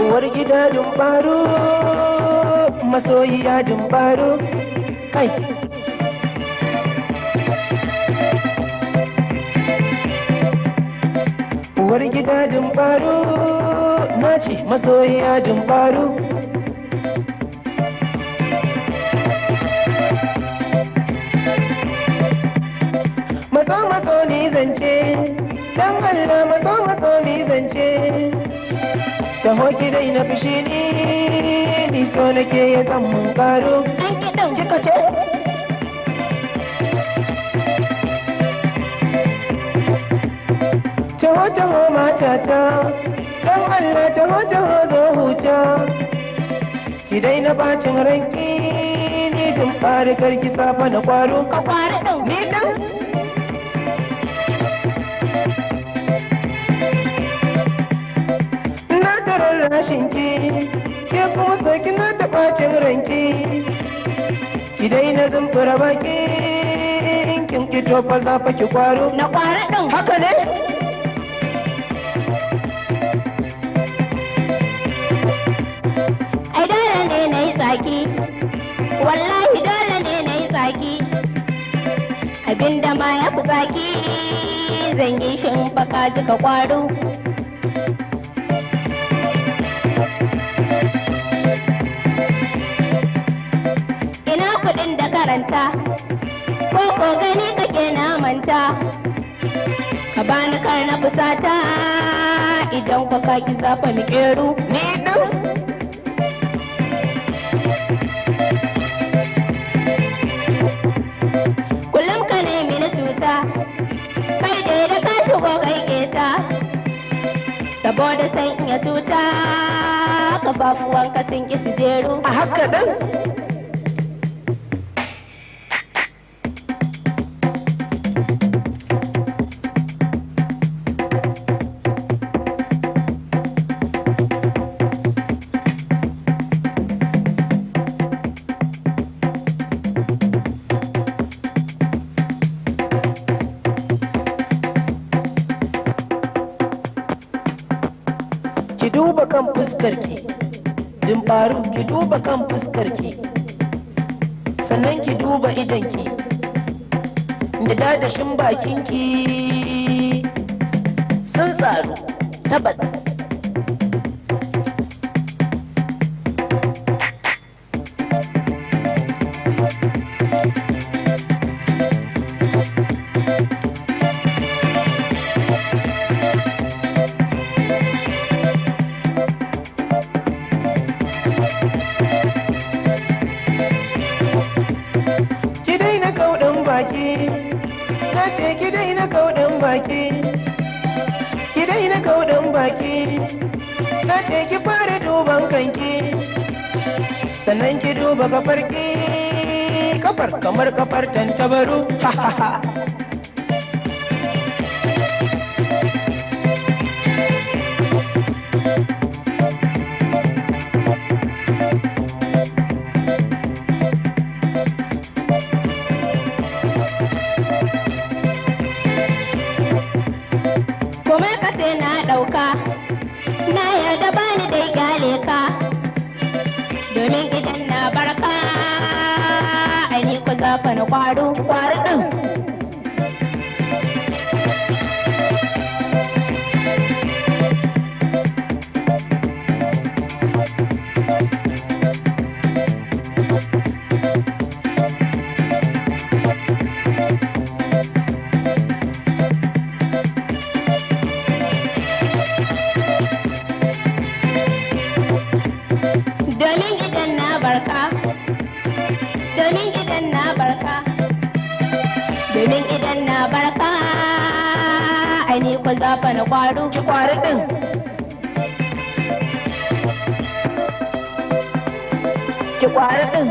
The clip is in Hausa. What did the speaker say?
Uwar gida dumbaro, masoyiya dumbaro, kai. Uwar gida dumbaro, nace masoyiya dumbaro. Matso ni zance, dan Allah matso ni zance. Taho ki dai na fushi ni so nake ya san mun karo. Kika ce? Taho matata, dan Allah taho zo huta. Ki dai na bacin ranki ni dun fari karki safa na kwaro. Ka kwari ɗau. Ni dan. Rashinki ke kuma soki na da ɓacin ranki ki daina zumbura baki in kin fito fa za fa ki kwaro na kwaro ɗin haka ne ai dole ne na yi tsaki wallahi dole ne na yi tsaki abinda ma ya fi tsaki zan yi shi in fa ka ji ka kwaro. Ko gani kake na manta ka bani kar na fusata idan ka kaki zafa mi keru ni din kullum ka nemi na cuta kai da ka shigo kai keta saboda san iya cuta kafafuwanka sun ki su jeru a haka din ki duba kan fuskarki dimbaru ki duba kan fuskarki sannan ki duba idanki da dadashin bakinki sun tsaru tabbas na ce ki daina kauɗin baki ki daina kauɗin baki na ce ki fara duban kanki sannan ki duba kafarki kafar kamar kafar tantabaru ha ha ha na yarda bani dai gale ka domin idan na barka ai ni ku zafa na kwaro din domin idan na barka ai ni ku zafa na kwaro din ki kwari din